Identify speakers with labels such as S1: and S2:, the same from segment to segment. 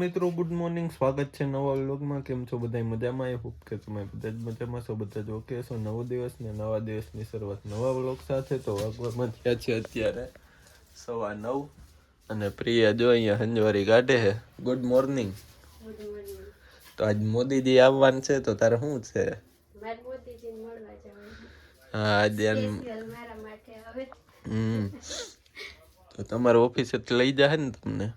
S1: મિત્રો, good morning. સ્વાગત છે નવા વ્લોગમાં. કેમ છો બધા? મજામાં? એ હોપ કે તમે બધા જ મજામાં છો. બધા જ ઓકે છો. નવો દિવસ ને નવા દિવસની શરૂઆત નવા વ્લોગ સાથે. તો વાગવામાં થયા છે અત્યારે 9:15 અને પ્રિયા જો અહીંયા હંજવારી કાઢે છે. Good morning. તો આજ મોદીજી આવવાનું છે, તો તારે શું છે? હા, આજે તો તમારા ઓફિસે લઈ જાય ને તમને?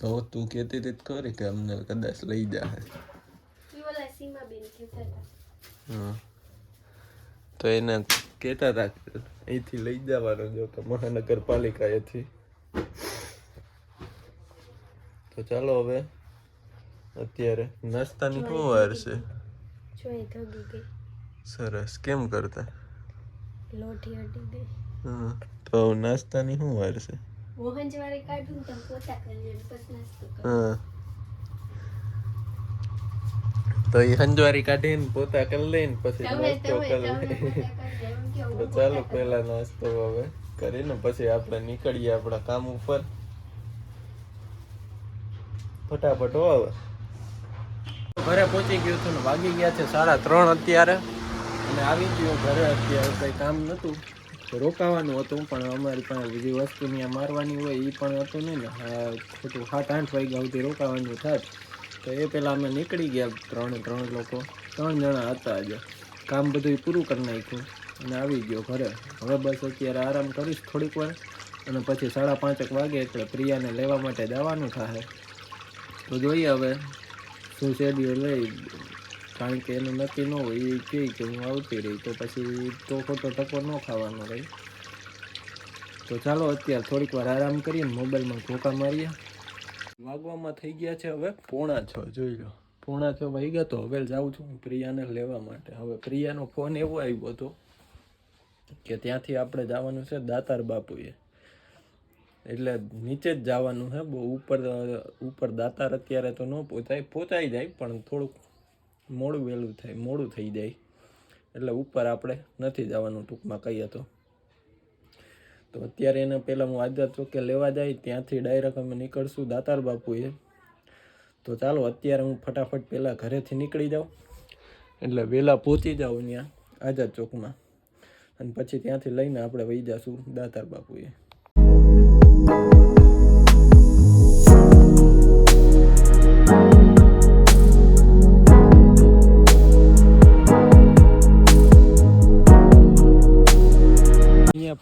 S1: તો તું કહેતી હતી ખરી કે અમને કદાચ લઈ જાય. હા, તો એને કહેતા હતા અહીંથી લઈ જવાનું, જો કે મહાનગરપાલિકાએથી. તો ચાલો હવે અત્યારે નાસ્તાની શું વાર છે? સરસ. કેમ કરતા? હા, તો નાસ્તાની શું વાર છે? હા, તો એ હંજવારી કાઢીને પોતા કરી લઈને પછી નાસ્તો કરી લે. તો ચાલો પહેલા નાસ્તો હવે કરીને પછી આપણે નીકળીએ આપણા કામ ઉપર ફટાફટ. હવે ઘરે પહોંચી ગયો છું ને વાગી ગયા છે 3:30 અત્યારે, અને આવી ગયો ઘરે. અત્યારે કંઈ કામ નહોતું, રોકાવાનું હતું, પણ અમારી પાસે બીજી વસ્તુ ત્યાં મારવાની હોય એ પણ હતું નહીં ને. ખોટું 7-8 વાગ્યા સુધી રોકાવાનું થાય. તો એ પહેલાં અમે નીકળી ગયા 3 લોકો, 3 જણા હતા. આજે કામ બધું પૂરું કરી નાખ્યું અને આવી ગયો ઘરે. હવે બસ અત્યારે આરામ કરીશ થોડીક વાર, અને પછી 5:30 વાગે એટલે પ્રિયાને લેવા માટે જવાનું થાય. તો જોઈએ હવે શું શેડ્યુલ લઈ, કારણ કે એનું નક્કી ન હોય. એ કહે કે હું આવતી રહી તો પછી તો ખોટો ટકો ન ખાવાનો રહી. તો ચાલો અત્યારે થોડીક વાર આરામ કરીએ, મોબાઈલમાં ધોકા મારીએ. વાગવામાં થઈ ગયા છે હવે 6:45. જોઈ લો, 6:45 વાગ્યા. તો હવે જાઉં છું પ્રિયાને લેવા માટે. હવે પ્રિયાનો ફોન એવો આવ્યો હતો કે ત્યાંથી આપણે જવાનું છે દાતાર બાપુએ, એટલે નીચે જ જવાનું છે. બહુ ઉપર દાતાર અત્યારે તો ન પહોંચાઈ જાય, પણ થોડુંક મોડું થઈ જાય, એટલે ઉપર આપણે નથી જવાનું ટૂંકમાં કહીએ તો અત્યારે એને પહેલાં હું આઝાદ ચોકે લેવા જાય, ત્યાંથી ડાયરેક્ટ અમે નીકળશું દાતાર બાપુએ. તો ચાલો અત્યારે હું ફટાફટ પહેલાં ઘરેથી નીકળી જાઉં, એટલે વહેલા પહોંચી જાઉં ત્યાં આઝાદ ચોકમાં, અને પછી ત્યાંથી લઈને આપણે વહી જઈશું દાતાર બાપુએ.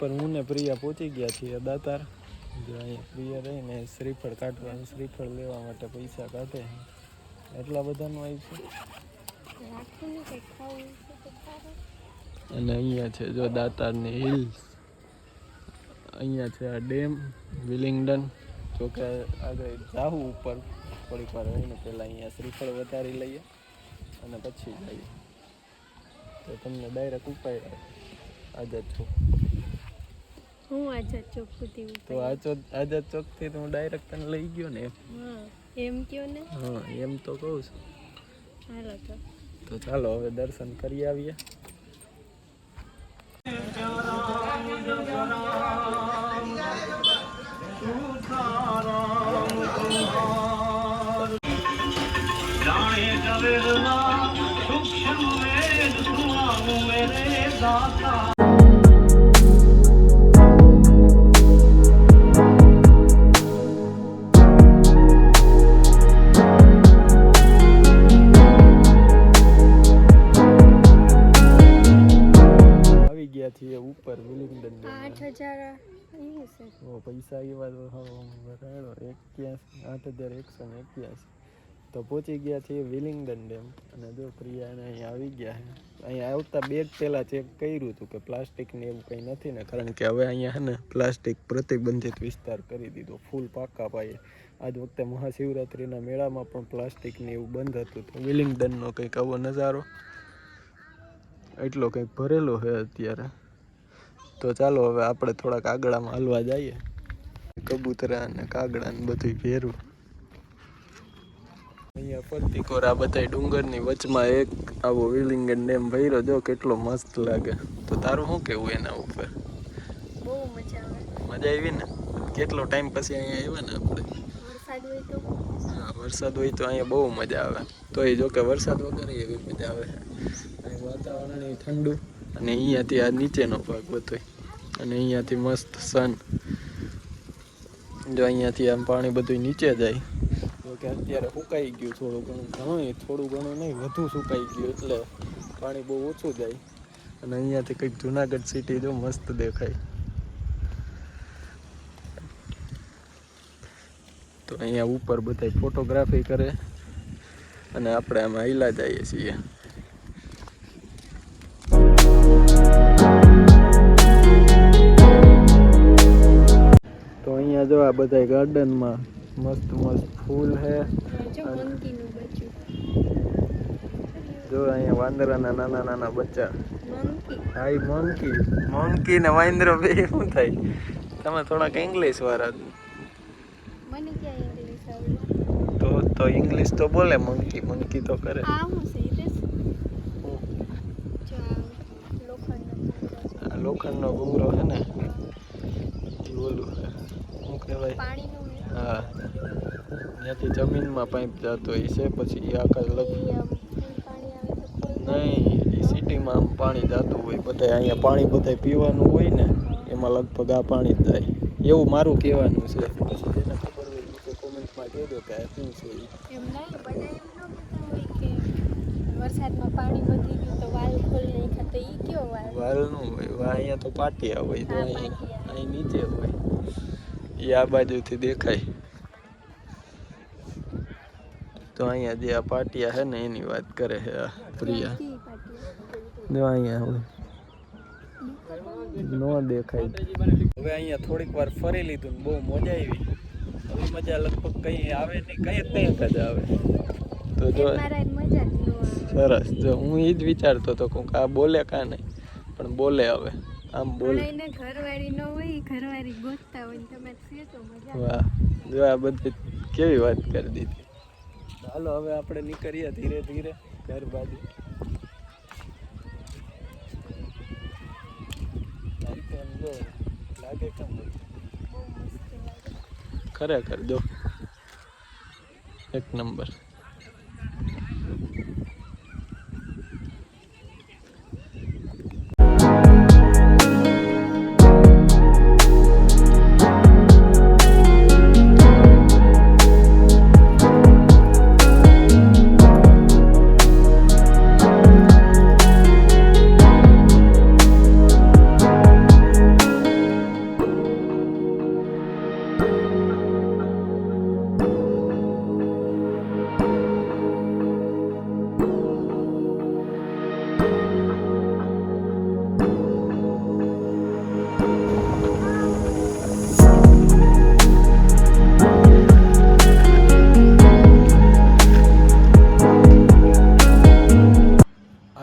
S1: પર હું ને પ્રિયા પહોંચી ગયા છીએ દાતાર. જો અહીંયા પ્રિયા રહીને શ્રીફળ કાઢવાનું, શ્રીફળ લેવા માટે પૈસા કાઢે. એટલા બધાનું આવ્યું છે. અને અહીંયા છે જો દાતારની હિલ્સ, અહીંયા છે આ ડેમ વિલિંગડન. જો કે આગળ જાવું ઉપર થોડીક વાર રહીને પહેલાં અહીંયા શ્રીફળ વધારી લઈએ અને પછી જઈએ. તો તમને ડાયરેક્ટ ઉપાય આઝાદ ચોક.
S2: હું આઝાદ ચોક સુધી
S1: તો આઝાદ ચોક થી તો હું ડાયરેક્ટ તને લઈ ગયો ને.
S2: એમ કયો ને?
S1: હા, એમ તો કહું છું.
S2: હાલો
S1: તો ચાલો હવે દર્શન કરી આવીએ. ઉપર વિલિંગડન
S2: 8,000
S1: પૈસા એવા તો 8,181. તો પહોંચી ગયા છીએ વિલિંગડન ડેમ. અને જો પ્રિયાને અહીંયા આવી ગયા છે. અહીંયા આવતા બે જ પહેલાં ચેક કર્યું હતું કે પ્લાસ્ટિકને એવું કંઈ નથી ને, કારણ કે હવે અહીંયા છે ને પ્લાસ્ટિક પ્રતિબંધિત વિસ્તાર કરી દીધો ફૂલ પાકા પાયે. આજ વખતે મહાશિવરાત્રિના મેળામાં પણ પ્લાસ્ટિકને એવું બંધ હતું. તો વિલિંગડનનો કંઈક આવો નજારો એટલો કંઈક ભરેલો છે અત્યારે. તો ચાલો હવે આપણે થોડાક આગળમાં હાલવા જઈએ. કબૂતરા અને કાગડા ને બધું ભેરું. અહીંયા ફરતી કોર આ બધા ડુંગરની વચમાં એક આવો વિલિંગડન ડેમ ભર્યો. જો કેટલો મસ્ત લાગે. તો તારું શું કેવું એના ઉપર?
S2: બહુ મજા આવે.
S1: મજા આવી ને? કેટલો ટાઈમ પછી અહીંયા આવ્યા ને આપણે?
S2: વરસાદ હોય તો
S1: હા વરસાદ હોય તો અહીંયા બહુ મજા આવે. તો એ જો કે વરસાદ વગર એવી મજા આવે. અહીં વાતાવરણ એ ઠંડુ અને અહીંયાથી આ નીચેનો ભાગ બધો અને અહીંયાથી મસ્ત સન. જો અહીંયાથી આમ પાણી બધું નીચે જાય. જો કે અત્યારે સુકાઈ ગયું થોડું ઘણું નહીં વધુ સુકાઈ ગયું એટલે પાણી બહુ ઓછું જાય. અને અહીંયાથી કંઈક જુનાગઢ સિટી જો મસ્ત દેખાય. તો અહીંયા ઉપર બધા ફોટોગ્રાફી કરે અને આપણે આમાં હાલ્યા જઈએ છીએ. તો અહીંયા જો આ બધા ગાર્ડનમાં મસ્ત મસ્ત ફૂલ હે.
S2: જો મંકીનું બચ્ચું.
S1: જો અહીંયા વાંદરાના નાના નાના બચ્ચા.
S2: મંકી
S1: હાઈ મંકી ને વાંદરો બે શું થાય? તમે થોડાક ઇંગ્લિશ વાળા.
S2: મને ક્યાં ઇંગ્લિશ આવડે?
S1: તો ઇંગ્લિશ તો બોલે મંકી તો કરે.
S2: આ હું છે ઈદેસ? જો આ
S1: લોખંડનો ઘૂંઘરો છે ને એ ઓલું છે શું કહેવાય?
S2: પાણીનું
S1: હા ત્યાંથી જમીનમાં પાઇપ જતો હોય છે પછી એ આખા અલગ
S2: પાણી આવે તો કોઈ
S1: નહીં એ સિટીમાં આમ પાણી જતું હોય બધા અહીંયા પાણી બધા પીવાનું હોય ને એમાં લગભગ આ પાણી જ જાય એવું મારું કહેવાનું છે. પછી જેને ખબર હોય નીચે કોમેન્ટમાં કહેજો કે આ શું છે.
S2: એમ નહીં બધા એમ ન કહેતા હોય કે વરસાદમાં પાણી વધી ગયું તો વાલ ખોલી નાખ્યા તો ઈ કયો વાલ?
S1: વાલનું હોય અહીંયા તો પાટિયા હોય તો
S2: હા,
S1: અહીં
S2: પાટિયા.
S1: અહીં નીચે હોય એ આ બાજુથી દેખાય. તો અહીંયા જે આ પાટિયા છે ને એની વાત કરે છે આ પ્રિયા.
S2: કી પાટિયા?
S1: જો અહીંયા હોય નો દેખાય. હવે અહીંયા થોડીક વાર ફરી લીધું ને બહુ મજા આવી. હવે મજા લગભગ કઈ આવે નહીં કંઈક જ આવે. તો જો
S2: મારા મજા જ ન આવે.
S1: સરસ જો હું એ જ વિચારતો હતો કે આ બોલે કા નહીં પણ બોલે હવે આમ બોલે.
S2: પણ એને ઘરવાળી ન હોય ઘરવાળી ગોતતા હોય ને તમે છે તો મજા
S1: વાહ જો આ બધી કેવી વાત કરી દીધી. હાલો હવે આપણે નીકળીએ ધીરે ધીરે ઘર બાજુ. લાગે કેમ
S2: બહુ મસ્ત લાગે.
S1: ખરેખર જો એક નંબર.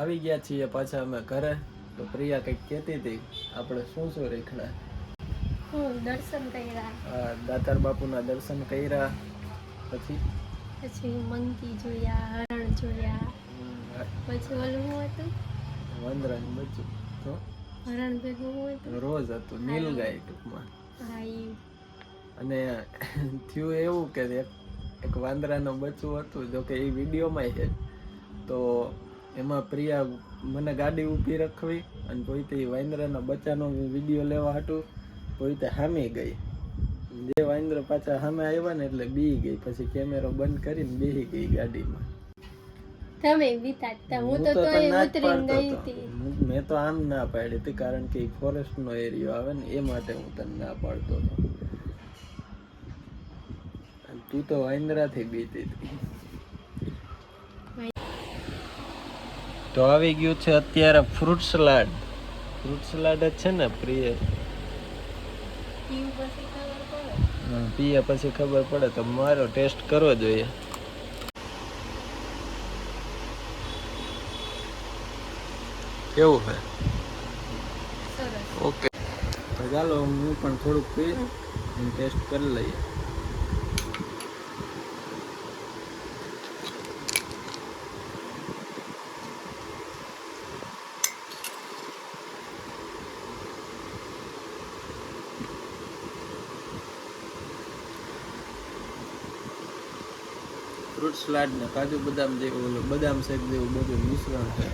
S1: આવી ગયા છીએ પાછા અમે ઘરે. તો પ્રિયા કંઈક કહેતી હતી આપણે શું રેખણા.
S2: હું દર્શન કર્યા.
S1: દાતાર બાપુના દર્શન કર્યા
S2: પછી મંકી જોયા, હરણ જોયા. પછી ઓલું શું હતું?
S1: વાંદરાનું બચ્ચું તો
S2: હરણ ભેગું શું હતું?
S1: રોજ હતું નીલગાય ટૂંકમાં.
S2: હા ઈ.
S1: અને થયું એવું કે એક વાંદરાનું બચ્ચું હતું જો કે એ વિડીયોમાં છે. તો એમાં પ્રિયા મને ગાડી ઊભી રખવી અને પોતે વાંદરાના બચ્ચાનો વિડીયો લેવા હતું પોતે સામે ગઈ. જે વાંદરો પાછા સામે આવ્યા ને એટલે બી ગઈ. પછી કેમેરો બંધ કરીને બેસી ગઈ ગાડીમાં.
S2: તમે બીતા હું તો તોય ઉતરીને ગઈ હતી.
S1: મેં તો આમ ના પાડી હતી કારણ કે ફોરેસ્ટનો એરિયો આવે ને એ માટે હું તને ના પાડતો હતો. તું તો વાંદરાથી બીતી હતી. તો આવી ગયું છે અત્યારે ફ્રૂટ સલાડ. ફ્રૂટ સલાડ જ છે ને પ્રિય? પીએ પછી ખબર પડે. તો મારો ટેસ્ટ કરવો જોઈએ. કેવું છે? ઓકે તો ચાલો હું પણ થોડુંક પી ટેસ્ટ કરી લઈએ. ફ્રૂટ સલાડ ને કાજુ બદામ જેવું ઓલું બદામ શેક જેવું બધું મિશ્રણ છે.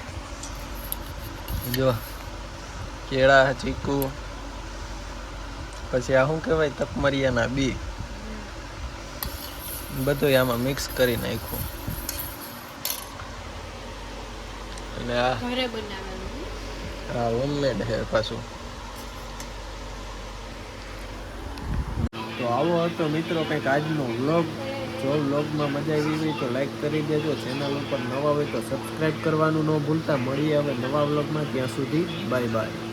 S1: જો કેળા, ચીકુ, પછી આ શું કહેવાય તકમરિયાના બી, બધું આમાં મિક્સ કરી નાખ્યું. અને આ
S2: ઘરે બનાવેલું.
S1: હોમમેડ છે પાછું. તો આવો હતો મિત્રો કંઈક આજનો વ્લોગ. જો વ્લોગમાં મજા આવી હોય તો લાઈક કરી દેજો. ચેનલ ઉપર નવા હોય તો સબસ્ક્રાઈબ કરવાનું ન ભૂલતા. મળીએ હવે નવા વ્લોગમાં. ત્યાં સુધી બાય બાય.